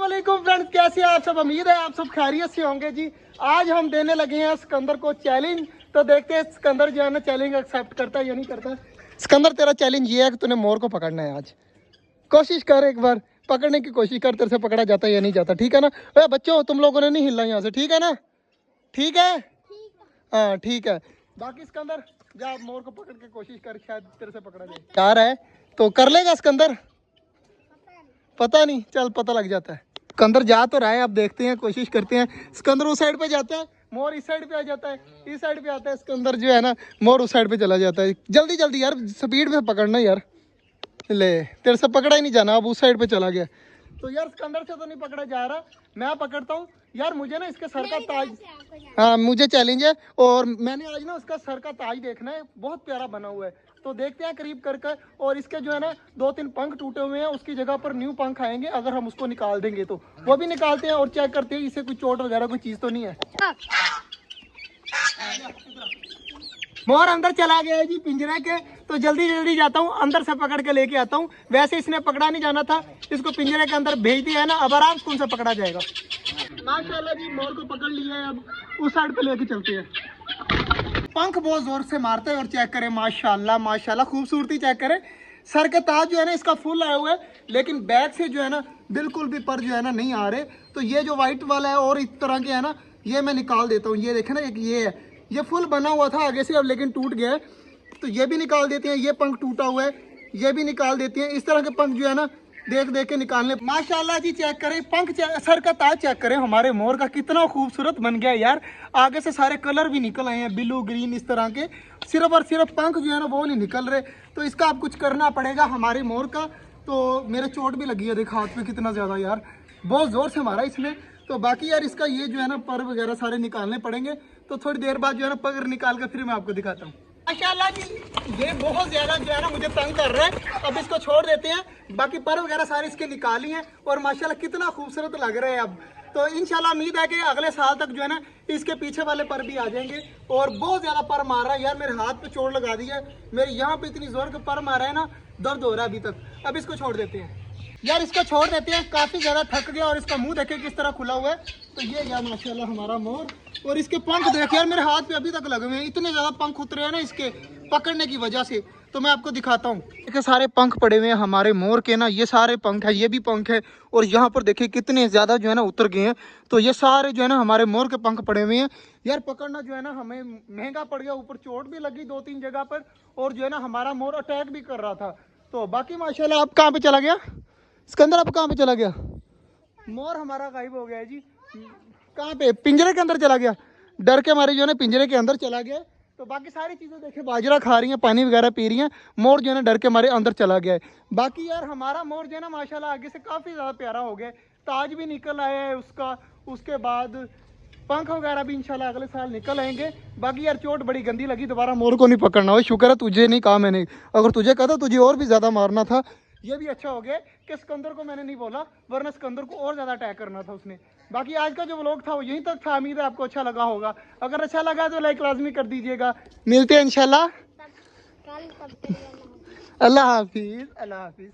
वालेकुम फ्रेंड्स, कैसे हैं आप सब। उम्मीद है आप सब खैरियत से होंगे जी। आज हम देने लगे हैं सिकंदर को चैलेंज। तो देखते हैं सिकंदर जो है ना चैलेंज एक्सेप्ट करता है या नहीं करता। सिकंदर तेरा चैलेंज ये है कि तूने मोर को पकड़ना है। आज कोशिश कर, एक बार पकड़ने की कोशिश कर, तेरे से पकड़ा जाता है या नहीं जाता। ठीक है ना। अरे बच्चों, तुम लोगों ने नहीं हिलना यहाँ से, ठीक है ना। ठीक है, हाँ ठीक है। बाकी सिकंदर जा मोर को पकड़ के कोशिश कर, शायद तेरे से पकड़ा जाए। चार है तो कर लेगा सिकंदर। पता नहीं, चल पता लग जाता है। सिकंदर जा तो रहा है, अब देखते हैं, कोशिश करते हैं। सिकंदर उस साइड पे जाता है, मोर इस साइड पे आ जाता है, इस साइड पे आता है सिकंदर जो है ना, मोर उस साइड पे चला जाता है। जल्दी जल्दी यार, स्पीड में पकड़ना यार। ले, तेरे से पकड़ा ही नहीं जाना, अब उस साइड पे चला गया। तो यार सिकंदर से तो नहीं पकड़ा जा रहा, मैं पकड़ता हूँ यार। मुझे ना इसके सर का ताज, हाँ मुझे चैलेंज है। और मैंने आज ना उसका सर का ताज देखना है, बहुत प्यारा बना हुआ है। तो देखते हैं करीब कर। और इसके जो है ना 2-3 पंख टूटे हुए हैं, उसकी जगह पर न्यू पंख आएंगे। अगर हम उसको निकाल देंगे तो वो भी निकालते हैं और चेक करते हैं इसे कोई चोट वगैरह कोई चीज़ तो नहीं है। मोर अंदर चला गया है जी पिंजरे के। तो जल्दी जल्दी जाता हूँ, अंदर से पकड़ के लेके आता हूँ। वैसे इसने पकड़ा नहीं जाना था, इसको पिंजरे के अंदर भेज दिया है ना, अब आराम से उनसे पकड़ा जाएगा। माशाल्लाह जी, मोर को पकड़ लिया है, अब उस साइड पे लेके चलते हैं। पंख बहुत जोर से मारते हैं और चेक करें, माशाल्लाह माशाल्लाह खूबसूरती चेक करें। सर के ताज जो है ना इसका फुल आया हुआ है, लेकिन बैक से जो है ना बिल्कुल भी पर जो है ना नहीं आ रहे। तो ये जो व्हाइट वाला है और इस तरह के है ना, ये मैं निकाल देता हूँ। ये देखे ना, एक ये है, ये फुल बना हुआ था आगे से, अब लेकिन टूट गया है। तो ये भी निकाल देते हैं। ये पंख टूटा हुआ है, ये भी निकाल देते हैं। इस तरह के पंख जो है ना देख देख के निकालने। माशाल्लाह जी, चेक करें पंख, सर का ताज चेक करें हमारे मोर का, कितना खूबसूरत बन गया यार। आगे से सारे कलर भी निकल आए हैं, ब्लू ग्रीन इस तरह के। सिर्फ और सिर्फ पंख जो है ना वो नहीं निकल रहे। तो इसका अब कुछ करना पड़ेगा हमारे मोर का। तो मेरे चोट भी लगी है, देखा हाथ पे कितना ज़्यादा यार, बहुत ज़ोर से मारा इसने। तो बाकी यार इसका ये जो है ना पर वगैरह सारे निकालने पड़ेंगे। तो थोड़ी देर बाद जो है ना पर निकाल कर फिर मैं आपको दिखाता हूँ। माशाल्लाह जी, ये बहुत ज़्यादा जो है ना मुझे तंग कर रहा है। अब इसको छोड़ देते हैं। बाकी पर वगैरह सारे इसके निकाली हैं और माशाल्लाह कितना खूबसूरत लग रहा है अब। तो इंशाल्लाह उम्मीद है कि अगले साल तक जो है ना इसके पीछे वाले पर भी आ जाएंगे। और बहुत ज़्यादा पर मार रहा है यार, मेरे हाथ पे चोट लगा दी है। मेरे यहाँ पे इतनी ज़ोर के पर मारा है ना, दर्द हो रहा है अभी तक। अब इसको छोड़ देते हैं यार, इसको छोड़ देते हैं। काफ़ी ज़्यादा थक गया और इसका मुंह देखे किस तरह खुला हुआ है। तो ये यार माशाल्लाह हमारा मोर, और इसके पंख देख यार, मेरे हाथ पे अभी तक लगे हुए हैं। इतने ज़्यादा पंख उतरे हैं ना इसके पकड़ने की वजह से। तो मैं आपको दिखाता हूँ, देखिए सारे पंख पड़े हुए हैं हमारे मोर के ना, ये सारे पंख है, ये भी पंख है। और यहाँ पर देखिए कितने ज़्यादा जो है ना उतर गए हैं। तो ये सारे जो है ना हमारे मोर के पंख पड़े हुए हैं यार। पकड़ना जो है ना हमें महंगा पड़ गया, ऊपर चोट भी लगी 2-3 जगह पर। और जो है ना हमारा मोर अटैक भी कर रहा था। तो बाकी माशाल्लाह। अब कहाँ पे चला गया सिकंदर, अब कहाँ पे चला गया मोर हमारा? गायब हो गया है जी। कहाँ पे? पिंजरे के अंदर चला गया। डर के मारे जो है ना पिंजरे के अंदर चला गया। तो बाकी सारी चीज़ें देखे, बाजरा खा रही हैं, पानी वगैरह पी रही हैं। मोर जो है ना डर के मारे अंदर चला गया है। बाकी यार हमारा मोर जो है ना माशाल्लाह आगे से काफ़ी ज़्यादा प्यारा हो गया। ताज भी निकल आया है उसका, उसके बाद पंख वगैरह भी इंशाल्लाह अगले साल निकल आएंगे। बाकी यार चोट बड़ी गंदी लगी, दोबारा मोर को नहीं पकड़ना हो। शुक्र है तुझे नहीं कहा मैंने, अगर तुझे कहा था तुझे और भी ज़्यादा मारना था। ये भी अच्छा हो गया कि सिकंदर को मैंने नहीं बोला, वरना सिकंदर को और ज़्यादा अटैक करना था उसने। बाकी आज का जो व्लॉग था वो यहीं तक था। उम्मीद है आपको अच्छा लगा होगा। अगर अच्छा लगा तो लाइक लाजमी कर दीजिएगा। मिलते हैं इंशाल्लाह। अल्लाह हाफिज़, अल्लाह हाफिज़।